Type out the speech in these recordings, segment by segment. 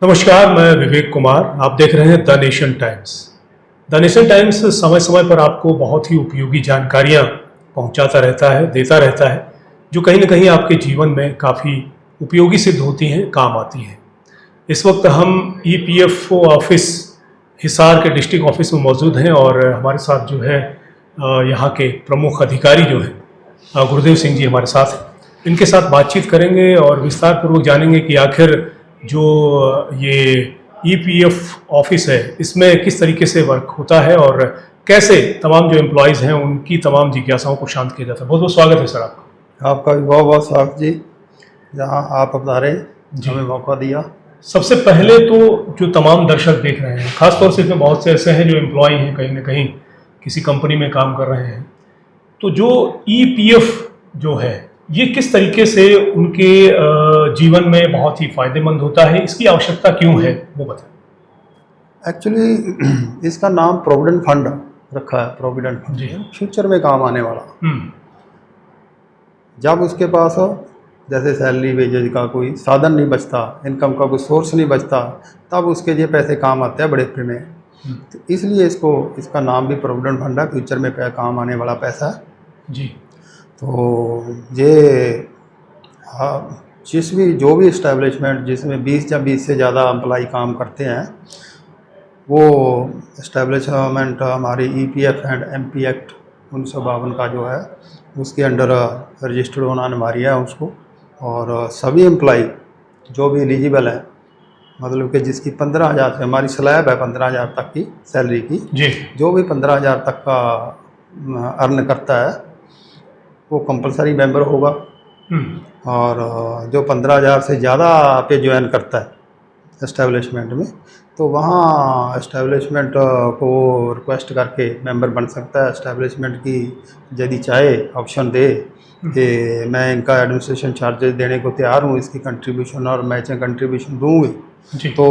नमस्कार, मैं विवेक कुमार। आप देख रहे हैं the nation times. The nation times समय समय पर आपको बहुत ही उपयोगी जानकारियां पहुंचाता रहता है, देता रहता है, जो कहीं ना कहीं आपके जीवन में काफ़ी उपयोगी सिद्ध होती हैं, काम आती हैं। इस वक्त हम ईपीएफओ ऑफिस हिसार के डिस्ट्रिक्ट ऑफिस में मौजूद हैं और हमारे साथ जो है यहाँ के प्रमुख अधिकारी जो हैं गुरुदेव सिंह जी हमारे साथ हैं। इनके साथ बातचीत करेंगे और विस्तार पूर्वक जानेंगे कि आखिर जो ये ईपीएफ ऑफिस है इसमें किस तरीके से वर्क होता है और कैसे तमाम जो एम्प्लॉयज़ हैं उनकी तमाम जिज्ञासाओं को शांत किया जाता है। बहुत बहुत स्वागत है सर आपका। आपका भी बहुत बहुत स्वागत जी। जहाँ आप अपनारे हमें मौका दिया। सबसे पहले तो जो तमाम दर्शक देख रहे हैं, खासतौर से इसमें बहुत से ऐसे हैं जो एम्प्लॉय हैं, कहीं ना कहीं किसी कंपनी में काम कर रहे हैं, तो जो ईपीएफ जो है ये किस तरीके से उनके जीवन में बहुत ही फायदेमंद होता है, इसकी आवश्यकता क्यों है, वो बताएं। एक्चुअली इसका नाम प्रोविडेंट फंड रखा है। प्रोविडेंट फंड जी। फ्यूचर में काम आने वाला। जब उसके पास जैसे सैलरी वेजेज का कोई साधन नहीं बचता, इनकम का कोई सोर्स नहीं बचता, तब उसके ये पैसे काम आते हैं बुढ़ापे में। तो इसलिए इसका नाम भी प्रोविडेंट फंड है, फ्यूचर में काम आने वाला पैसा है जी। तो ये जो भी इस्टेब्लिशमेंट जिसमें 20 या 20 से ज़्यादा एम्प्लॉई काम करते हैं, वो इस्टेब्लिशमेंट हमारी ईपीएफ एंड एमपी एक्ट 1952 का जो है उसके अंडर रजिस्टर्ड होना अनिवार्य है उसको। और सभी एम्प्लॉई जो भी एलिजिबल है, मतलब कि जिसकी 15,000 से हमारी स्लैब है 15,000 तक की सैलरी की जी। जो भी 15,000 तक का अर्न करता है वो कंपलसरी मेंबर होगा। और जो 15,000 से ज़्यादा पे ज्वाइन करता है इस्टेब्लिशमेंट में, तो वहाँ इस्टेब्लिशमेंट को रिक्वेस्ट करके मेंबर बन सकता है। इस्टेब्लिशमेंट की यदि चाहे ऑप्शन दे कि मैं इनका एडमिनिस्ट्रेशन चार्जेस देने को तैयार हूँ, इसकी कंट्रीब्यूशन और मैचिंग कंट्रीब्यूशन दूँगी, तो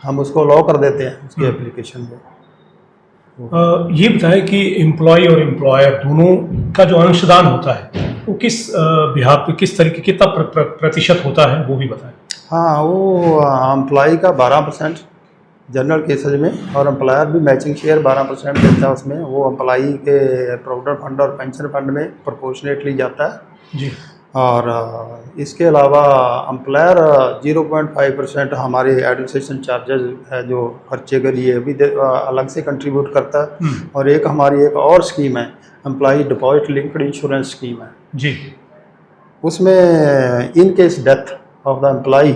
हम उसको अलाउ कर देते हैं उसकी एप्लीकेशन को। ये बताएं कि एम्प्लॉय और एम्प्लॉयर दोनों का जो अंशदान होता है वो किस बिहार पे, किस तरीके, कितना प्रतिशत होता है, वो भी बताएं। हाँ, वो एम्प्लॉय का 12% जनरल केसेज में, और एम्प्लॉयर भी मैचिंग शेयर 12% देता है उसमें। वो एम्प्लॉई के प्रोविडेंट फंड और पेंशन फंड में प्रोपोर्शनेटली जाता है जी। और इसके अलावा एम्प्लॉयर 0.5% हमारे एडमिनिस्ट्रेशन चार्जेस है जो खर्चे के लिए भी अलग से कंट्रीब्यूट करता है। और एक हमारी एक और स्कीम है, employee deposit linked insurance scheme है जी। उसमें in case death of the employee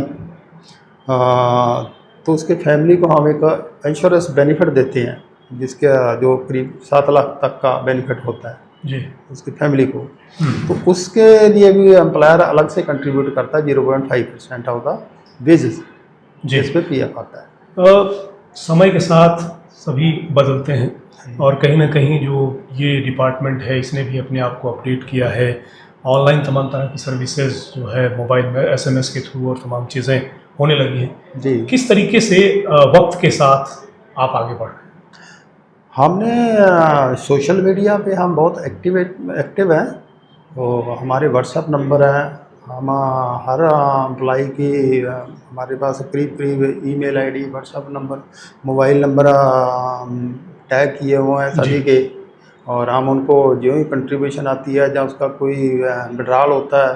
तो उसके फैमिली को हम एक इंश्योरेंस बेनिफिट देते हैं, जिसका जो करीब 7 लाख तक का बेनिफिट होता है जी उसकी फैमिली को। तो उसके लिए भी एम्प्लॉयर अलग से कंट्रीब्यूट करता है 0.5% ऑफ द वेजेस, जिस पे पीएफ आता है। समय के साथ सभी बदलते हैं और कहीं ना कहीं जो ये डिपार्टमेंट है इसने भी अपने आप को अपडेट किया है। ऑनलाइन तमाम तरह की सर्विसेज जो है मोबाइल में एसएमएस के थ्रू और तमाम चीज़ें होने लगी हैं जी। किस तरीके से वक्त के साथ आप आगे बढ़ रहे हैं? हमने सोशल मीडिया पे हम बहुत एक्टिव हैं। तो हमारे व्हाट्सएप नंबर है, हम हर एम्प्लॉई की हमारे पास करीब email ID, WhatsApp number, mobile number tag किए हुए हैं सभी के। और हम उनको जो ही कंट्रीब्यूशन आती है, जहाँ उसका कोई विड्रॉल होता है,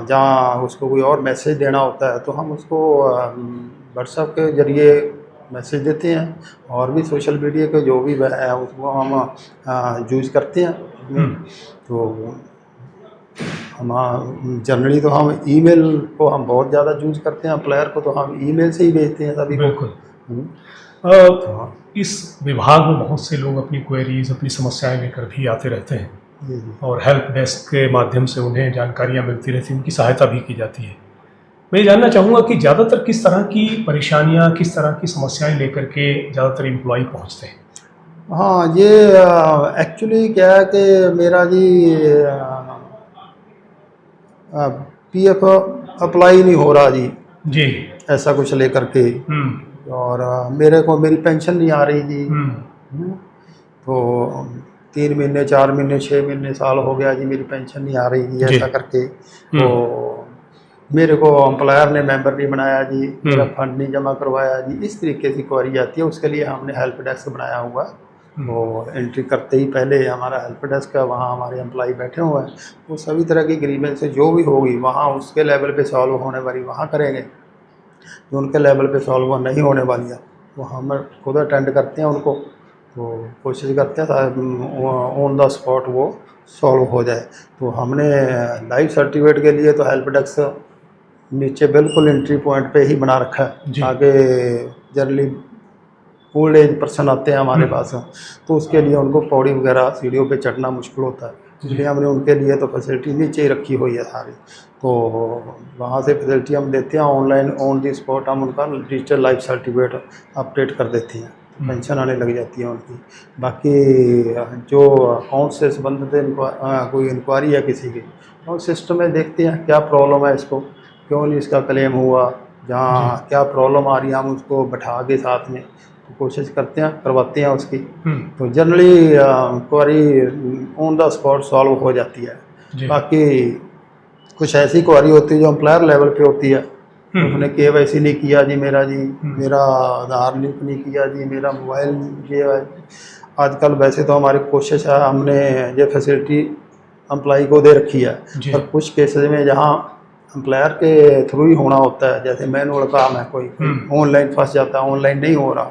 जहाँ उसको कोई और मैसेज देना होता है, तो हम उसको व्हाट्सएप के ज़रिए मैसेज देते हैं। और भी सोशल मीडिया के जो भी है उसको हम यूज़ करते हैं। तो हम जनरली तो हम ईमेल को हम बहुत ज़्यादा यूज़ करते हैं। एम्प्लॉयर को तो हम ईमेल से ही भेजते हैं सभी को। बिल्कुल। इस विभाग में बहुत से लोग अपनी क्वेरीज, अपनी समस्याएं लेकर भी आते रहते हैं और हेल्प डेस्क के माध्यम से उन्हें जानकारियां मिलती रहती हैं, उनकी सहायता भी की जाती है। मैं ये जानना चाहूँगा कि ज़्यादातर किस तरह की परेशानियां, किस तरह की समस्याएं लेकर के ज़्यादातर एम्प्लॉय पहुँचते हैं? हाँ, ये एक्चुअली क्या है कि मेरा जी पीएफ अप्लाई नहीं हो रहा जी। जी। ऐसा कुछ लेकर के। और मेरे को मेरी पेंशन नहीं आ रही जी। तो 3 महीने, 4 महीने, 6 महीने, साल हो गया जी, मेरी पेंशन नहीं आ रही जी, ऐसा करके। तो मेरे को एम्प्लॉयर ने मेंबर नहीं बनाया जी, मेरा फंड नहीं जमा करवाया जी, इस तरीके की क्वेरी आती है। उसके लिए हमने हेल्प डेस्क बनाया हुआ है। वो एंट्री करते ही पहले हमारा हेल्प डेस्क है, वहाँ हमारे एम्प्लॉय बैठे हुए हैं, वो सभी तरह की ग्रीवेंस जो भी होगी वहाँ उसके लेवल पे सॉल्व होने वाली वहाँ करेंगे, जो उनके लेवल पे सॉल्व नहीं होने वाली है वो हम खुद अटेंड करते हैं उनको, तो कोशिश करते हैं ऑन द स्पॉट वो सॉल्व हो जाए। तो हमने लाइव सर्टिफिकेट के लिए तो हेल्प डेस्क नीचे बिल्कुल एंट्री पॉइंट पे ही बना रखा है, ताकि जनरली ओल्ड एज पर्सन आते हैं हमारे पास, तो उसके लिए उनको पौड़ी वगैरह सीढ़ियों पे चढ़ना मुश्किल होता है, इसलिए हमने उनके लिए तो फैसिलिटी नीचे ही रखी हुई है सारी। तो वहाँ से फैसिलिटी हम देते हैं, ऑनलाइन ऑन दी स्पॉट हम उनका डिजिटल लाइफ सर्टिफिकेट अपडेट कर देते हैं, पेंशन आने लग जाती है उनकी। बाकी जो अकाउंट से संबंधित कोई इंक्वायरी है किसी की, और सिस्टम में देखते हैं क्या प्रॉब्लम है, इसको क्यों नहीं इसका क्लेम हुआ, जहाँ क्या प्रॉब्लम आ रही है हम उसको बैठा के साथ में तो कोशिश करते हैं, करवाते हैं उसकी। तो generally query on the spot solve हो जाती है। बाकी कुछ ऐसी क्वेरी होती है जो एम्प्लॉयर लेवल पे होती है, उसने KYC नहीं किया जी मेरा जी, मेरा आधार लिंक नहीं किया जी, मेरा मोबाइल ये आजकल वैसे तो हमारी कोशिश है, हमने ये फैसिलिटी एम्प्लॉय को दे रखी है, पर कुछ केसेस में जहाँ एम्प्लॉयर के थ्रू ही होना होता है, जैसे मैनुअल काम है, कोई ऑनलाइन फंस जाता है, ऑनलाइन नहीं हो रहा,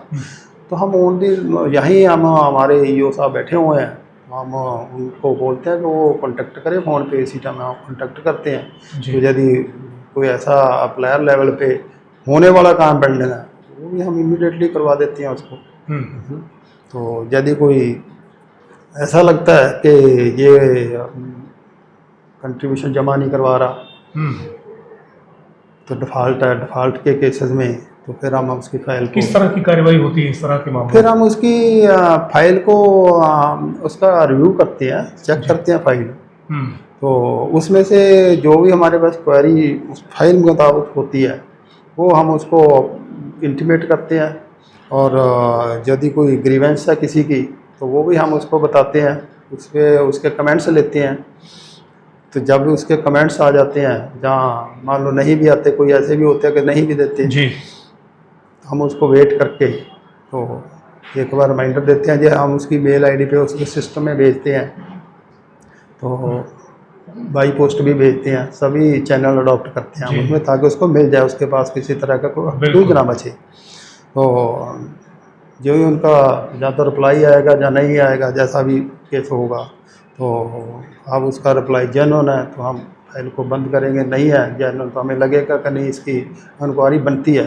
तो हम ओनली यहीं हम हमारे EO साहब बैठे हुए हैं, हम उनको बोलते हैं कि वो कॉन्टेक्ट करें फ़ोन पे, इसी टाइम हम कॉन्टेक्ट करते हैं। तो यदि कोई ऐसा एम्प्लॉयर लेवल पे होने वाला काम पेंडिंग है वो भी हम इमीडिएटली करवा देते हैं उसको। तो यदि कोई ऐसा लगता है कि ये कंट्रीब्यूशन जमा नहीं करवा रहा तो डिफ़ॉल्ट है, डिफ़ॉल्ट के केसेस में तो फिर हम उसकी फ़ाइल को, किस तरह की कार्रवाई होती है इस तरह के मामले? फिर हम उसकी फ़ाइल को उसका रिव्यू करते हैं, चेक करते हैं फ़ाइल, तो उसमें से जो भी हमारे पास क्वेरी उस फाइल के मुताबिक होती है वो हम उसको इंटीमेट करते हैं, और यदि कोई ग्रीवेंस है किसी की तो वो भी हम उसको बताते हैं, उसके कमेंट्स लेते हैं। तो जब भी उसके कमेंट्स आ जाते हैं, जहाँ मान लो नहीं भी आते, कोई ऐसे भी होते हैं कि नहीं भी देते जी, हम उसको वेट करके तो एक बार रिमाइंडर देते हैं जी, हम उसकी मेल ID पे उसके सिस्टम में भेजते हैं, तो बाई पोस्ट भी भेजते हैं, सभी चैनल अडॉप्ट करते हैं हम उसमें, ताकि उसको मिल जाए, उसके पास किसी तरह का कोई ना बचे। तो जो ही उनका या तो रिप्लाई आएगा या नहीं आएगा, जैसा भी केस होगा, तो अब उसका रिप्लाई जेन्युइन है तो हम फाइल को बंद करेंगे, नहीं है जेन्युइन तो हमें लगेगा कि नहीं इसकी इंक्वायरी बनती है,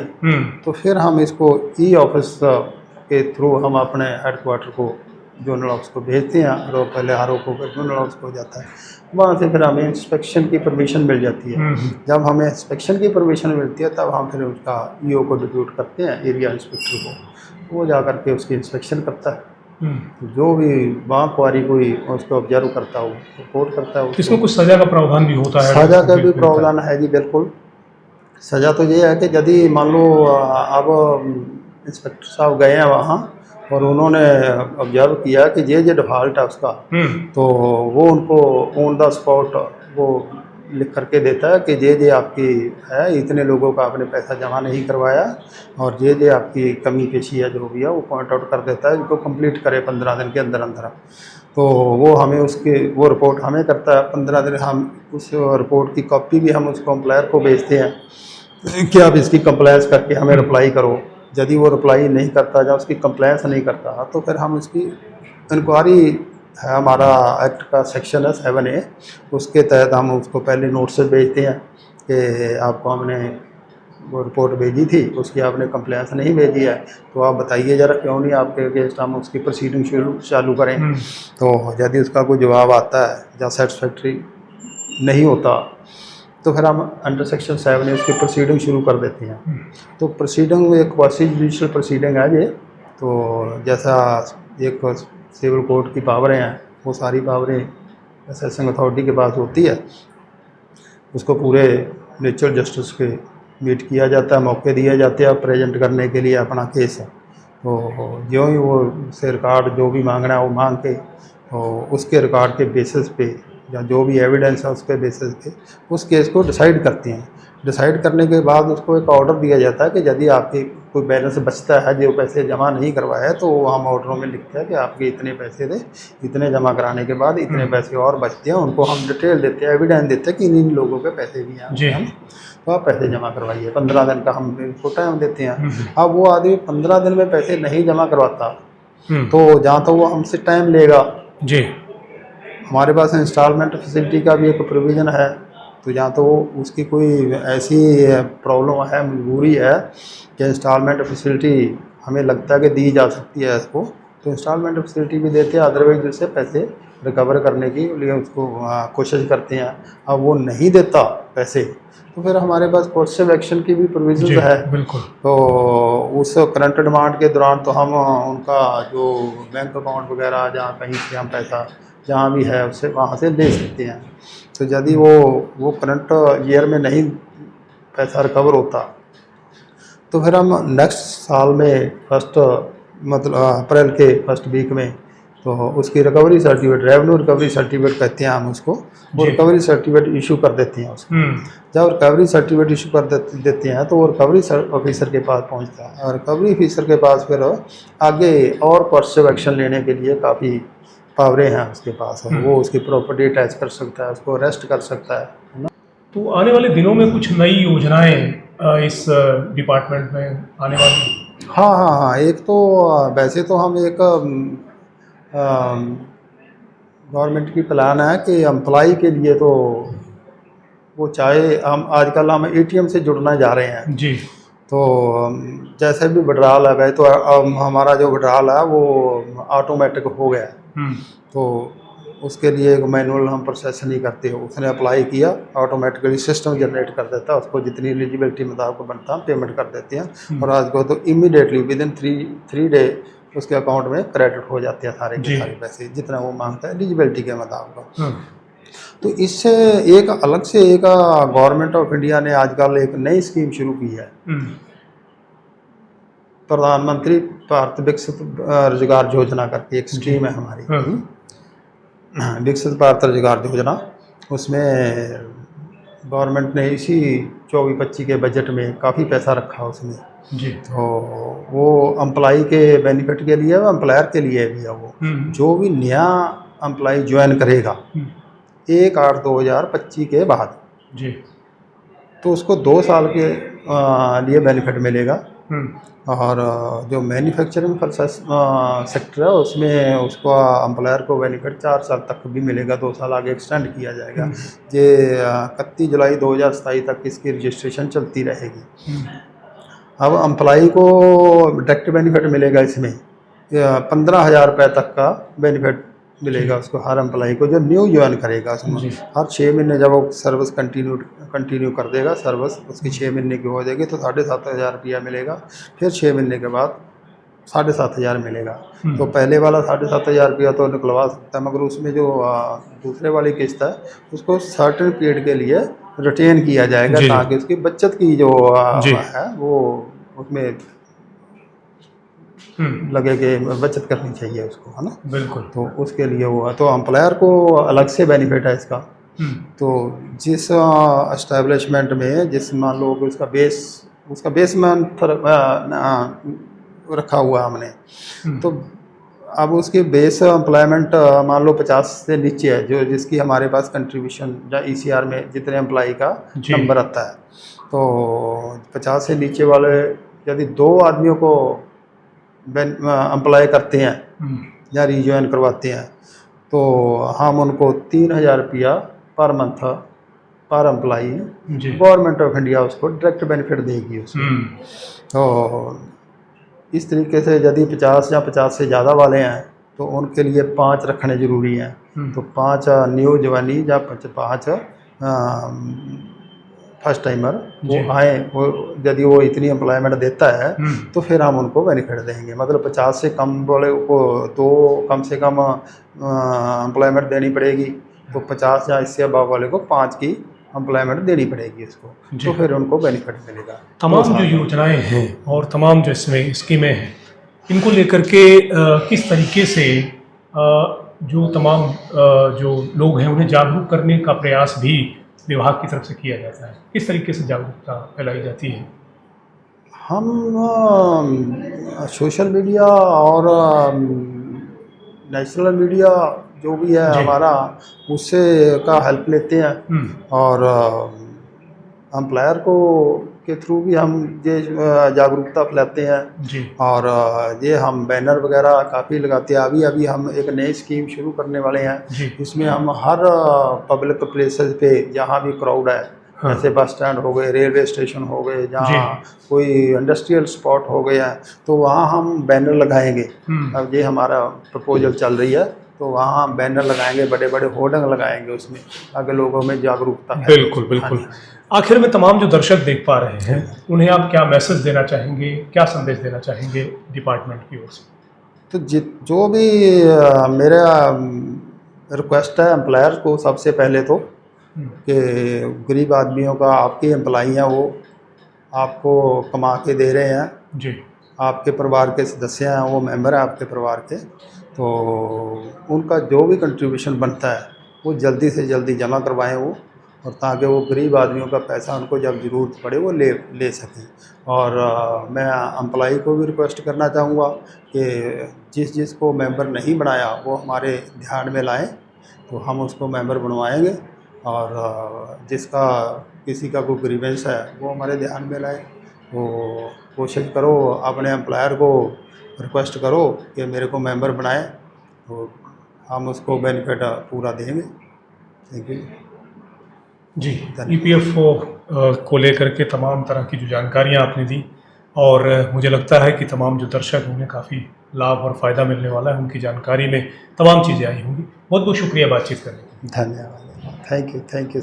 तो फिर हम इसको ऑफिस के थ्रू हम अपने हेडक्वार्टर को जोनल ऑफिस को भेजते हैं, और पहले RO को जोनल ऑफिस को जाता है, वहाँ से फिर हमें इंस्पेक्शन की परमिशन मिल जाती है। जब हमें इंस्पेक्शन की परमिशन मिलती है तब हम फिर उसका EO को डिप्यूट करते हैं, एरिया इंस्पेक्टर को, वो जा करके उसकी इंस्पेक्शन करता है, जो भी वहाँ क्वारी कोई उसको ऑब्जर्व करता हो, रिपोर्ट करता है। इसमें कुछ सज़ा का प्रावधान भी होता है? सज़ा का भी प्रावधान है जी, बिल्कुल। सज़ा तो ये है कि यदि मान लो अब इंस्पेक्टर साहब गए हैं वहाँ और उन्होंने ऑब्जर्व किया कि ये डिफ़ॉल्ट है उसका, तो वो उनको ऑन द स्पॉट वो लिख करके देता है कि ये आपकी है, इतने लोगों का आपने पैसा जमा नहीं करवाया, और ये आपकी कमी पेशी है जो भी है वो पॉइंट आउट कर देता है, जिनको कंप्लीट करे 15 दिन के अंदर अंदर। तो वो हमें वो रिपोर्ट हमें करता है 15 दिन, हम उस रिपोर्ट की कॉपी भी हम उसको एम्प्लॉयर को भेजते हैं कि आप इसकी कंप्लायंस करके हमें रिप्लाई करो। यदि वो रिप्लाई नहीं करता या उसकी कंप्लायंस नहीं करता तो फिर हम उसकी इंक्वायरी है, हमारा एक्ट का सेक्शन है 7A, उसके तहत हम उसको पहले नोटिस भेजते हैं कि आपको हमने वो रिपोर्ट भेजी थी, उसकी आपने कंप्लेंस नहीं भेजी है, तो आप बताइए ज़रा क्यों नहीं आपके अगेंस्ट हम उसकी प्रोसीडिंग चालू करें। तो यदि उसका कोई जवाब आता है या सेटिस्फैक्ट्री नहीं होता तो फिर हम अंडर सेक्शन 7A उसकी प्रोसीडिंग शुरू कर देते हैं। तो प्रोसीडिंग एक क्वासी जुडिशल प्रोसीडिंग है ये, तो जैसा एक सिविल कोर्ट की पावरें हैं वो सारी पावरें असेसिंग अथॉरिटी के पास होती है, उसको पूरे नेचुरल जस्टिस के मीट किया जाता है, मौके दिए जाते हैं प्रेजेंट करने के लिए अपना केस। तो जो ही वो से रिकॉर्ड जो भी मांगना है वो मांग के, तो उसके रिकॉर्ड के बेसिस पे या जो भी एविडेंस है उसके बेसिस पे उस केस को डिसाइड करते हैं। डिसाइड करने के बाद उसको एक ऑर्डर दिया जाता है कि यदि आपके कोई बैलेंस बचता है जो पैसे जमा नहीं करवाए तो हम ऑर्डरों में लिखते हैं कि आपके इतने पैसे थे, इतने जमा कराने के बाद इतने पैसे और बचते हैं, उनको हम डिटेल देते हैं, एविडेंस देते हैं कि इन लोगों के पैसे भी हैं, तो आप पैसे जमा करवाइए। 15 दिन का हम इनको टाइम देते हैं। अब वो आदमी 15 दिन में पैसे नहीं जमा करवाता तो जहाँ तो वो हमसे टाइम लेगा जी। हमारे पास इंस्टॉलमेंट फैसिलिटी का भी एक प्रोविज़न है, तो जहाँ तो उसकी कोई ऐसी प्रॉब्लम है, मजबूरी है कि इंस्टॉलमेंट फैसिलिटी हमें लगता है कि दी जा सकती है इसको, तो इंस्टॉलमेंट फैसिलिटी भी देते हैं, अदरवाइज उससे पैसे रिकवर करने के लिए उसको कोशिश करते हैं। अब वो नहीं देता पैसे तो फिर हमारे पास कोर्सिव एक्शन की भी प्रोविज़न है। बिल्कुल। तो उस करंट डिमांड के दौरान तो हम उनका जो बैंक अकाउंट वगैरह जहाँ कहीं से हम पैसा जहाँ भी है उससे वहाँ से ले सकते हैं। तो यदि वो करंट ईयर में नहीं पैसा रिकवर होता तो फिर हम नेक्स्ट साल में फर्स्ट मतलब अप्रैल के फर्स्ट वीक में तो उसकी recovery certificate, revenue recovery certificate कहते हैं हम उसको, वो रिकवरी सर्टिफिकेट इशू कर देते हैं उसको। जब रिकवरी सर्टिफिकेट इशू कर देते हैं तो वो रिकवरी ऑफिसर के पास पहुंचता है और रिकवरी ऑफिसर के पास फिर आगे और कोर्सिव एक्शन लेने के लिए काफ़ी पावरें हैं उसके पास, वो उसकी प्रॉपर्टी अटैच कर सकता है, उसको अरेस्ट कर सकता है ना। तो आने वाले दिनों में कुछ नई योजनाएं इस डिपार्टमेंट में आने वाली? हाँ, एक तो वैसे तो हम एक गवर्नमेंट की प्लान है कि एम्प्लॉई के लिए तो वो चाहे हम आजकल हम एटीएम से जुड़ना जा रहे हैं जी, तो जैसे भी विड्रॉल है वैसे तो हमारा जो विड्रॉल है वो ऑटोमेटिक हो गया तो उसके लिए एक मैनुअल हम प्रोसेस नहीं करते हो, उसने अप्लाई किया ऑटोमेटिकली सिस्टम जनरेट कर देता है, उसको जितनी एलिजिबिलिटी मुताबिक बनता है पेमेंट कर देते हैं और आज को तो इमीडिएटली विद इन 3 डे उसके अकाउंट में क्रेडिट हो जाते हैं सारे के सारे पैसे जितना वो मांगता है एलिजिबिलिटी के मुताबिक। तो इससे एक अलग से एक गवर्नमेंट ऑफ इंडिया ने आजकल एक नई स्कीम शुरू की है, प्रधानमंत्री भारत विकसित रोजगार योजना करके एक स्कीम है हमारी, विकसित भारत रोजगार योजना। उसमें गवर्नमेंट ने इसी 24-25 के बजट में काफ़ी पैसा रखा उसमें जी। तो वो एम्प्लॉई के बेनिफिट के लिए एम्प्लॉयर के लिए भी है वो जो भी नया एम्प्लॉई ज्वाइन करेगा 1/8/2025 के बाद जी तो उसको 2 साल के लिए बेनिफिट मिलेगा और जो मैन्युफैक्चरिंग सेक्टर है उसमें उसको एम्प्लॉयर को बेनिफिट 4 साल तक भी मिलेगा, 2 साल आगे एक्सटेंड किया जाएगा। ये 31 जुलाई 2027 तक इसकी रजिस्ट्रेशन चलती रहेगी। अब एम्प्लॉई को डायरेक्ट बेनिफिट मिलेगा इसमें 15,000 रुपये तक का बेनिफिट मिलेगा उसको हर एम्प्लॉई को जो न्यू ज्वाइन करेगा उसमें हर 6 महीने जब वो सर्विस कंटिन्यू कर देगा, सर्विस उसकी 6 महीने की हो जाएगी तो 7,500 रुपया मिलेगा, फिर 6 महीने के बाद 7,500 मिलेगा। तो पहले वाला 7,500 रुपया तो निकलवा सकता है मगर उसमें जो दूसरे वाली किस्त है उसको सर्टेन पीरियड के लिए रिटेन किया जाएगा ताकि उसकी बचत की जो है वो उसमें लगे कि बचत करनी चाहिए उसको, है ना। बिल्कुल। तो उसके लिए वो है तो एम्प्लॉयर को अलग से बेनिफिट है इसका। तो जिस एस्टेब्लिशमेंट में जिस मान लो कि उसका बेस में रखा हुआ हमने तो अब उसके बेस एम्प्लॉयमेंट मान लो 50 से नीचे है जो जिसकी हमारे पास कंट्रीब्यूशन या ECR में जितने एम्प्लॉई का नंबर आता है तो 50 से नीचे वाले यदि 2 आदमियों को अप्लाई करते हैं या रिज्वाइन करवाते हैं तो हम उनको 3,000 रुपया पर मंथ पर एम्प्लाई गवर्नमेंट ऑफ इंडिया उसको डायरेक्ट बेनिफिट देगी उसको। तो इस तरीके से यदि 50 या 50 से ज़्यादा वाले हैं तो उनके लिए 5 रखने ज़रूरी हैं। तो 5 न्यू जवानी या 5 फर्स्ट टाइमर वो आए वो यदि वो इतनी एम्प्लॉयमेंट देता है तो फिर हम उनको बेनिफिट देंगे। मतलब 50 से कम वाले को 2 कम से कम एम्प्लॉयमेंट देनी पड़ेगी तो 50 या इससे अबव वाले को 5 की एम्प्लॉयमेंट देनी पड़ेगी उसको तो फिर उनको बेनिफिट मिलेगा। तमाम जो योजनाएं हैं और तमाम जो इसमें स्कीमें हैं इनको लेकर के किस तरीके से जो तमाम जो लोग हैं उन्हें जागरूक करने का प्रयास भी विभाग की तरफ से किया जाता है? किस तरीके से जागरूकता फैलाई जाती है? हम सोशल मीडिया और नेशनल मीडिया जो भी है जी। हमारा, उससे का हेल्प लेते हैं। और एम्प्लॉयर को के थ्रू भी हम ये जागरूकता फैलाते हैं। जी। और ये हम बैनर वगैरह काफ़ी लगाते हैं। अभी अभी हम एक नई स्कीम शुरू करने वाले हैं। जी। इसमें हम हर पब्लिक प्लेसेस पे जहाँ भी क्राउड है, हाँ। जैसे बस स्टैंड हो गए, रेलवे स्टेशन हो गए, जहाँ कोई इंडस्ट्रियल स्पॉट हो गया, तो वहाँ हम बैनर लगाएंगे। अब ये हमारा प्रपोजल चल रही है, तो वहाँ हम बैनर लगाएंगे, बड़े बड़े होर्डिंग लगाएंगे उसमें, ताकि लोगों में जागरूकता है। बिल्कुल, बिल्कुल। आखिर में तमाम जो दर्शक देख पा रहे हैं, उन्हें आप क्या मैसेज देना चाहेंगे, क्या संदेश देना चाहेंगे डिपार्टमेंट की ओर से? तो जो भी मेरा रिक्वेस्ट है एम्प्लॉयर को, सबसे पहले तो कि गरीब आदमियों का, आपके एम्प्लॉई हैं, वो आपको कमा के दे रहे हैं, जी। आपके परिवार के सदस्य हैं, वो मेंबर हैं आपके परिवार के, तो उनका जो भी कंट्रीब्यूशन बनता है वो जल्दी से जल्दी जमा करवाएं वो, और ताकि वो गरीब आदमियों का पैसा उनको जब ज़रूरत पड़े वो ले सकें। और मैं एम्प्लॉई को भी रिक्वेस्ट करना चाहूँगा कि जिसको मेंबर नहीं बनाया वो हमारे ध्यान में लाएं, तो हम उसको मेंबर बनवाएंगे। और जिसका किसी का कोई ग्रीवेंस है वो हमारे ध्यान में लाए। तो कोशिश करो, अपने एम्प्लॉयर को रिक्वेस्ट करो कि मेरे को मेंबर बनाए, तो हम उसको बेनिफिट पूरा देंगे। Thank you ji. ईपीएफओ को लेकर के तमाम तरह की जो जानकारियाँ आपने दी, और मुझे लगता है कि तमाम जो दर्शक हैं उन्हें काफ़ी लाभ और फ़ायदा मिलने वाला है। उनकी जानकारी में तमाम चीज़ें आई होंगी। बहुत बहुत शुक्रिया बातचीत करने के लिए। धन्यवाद। Thank you.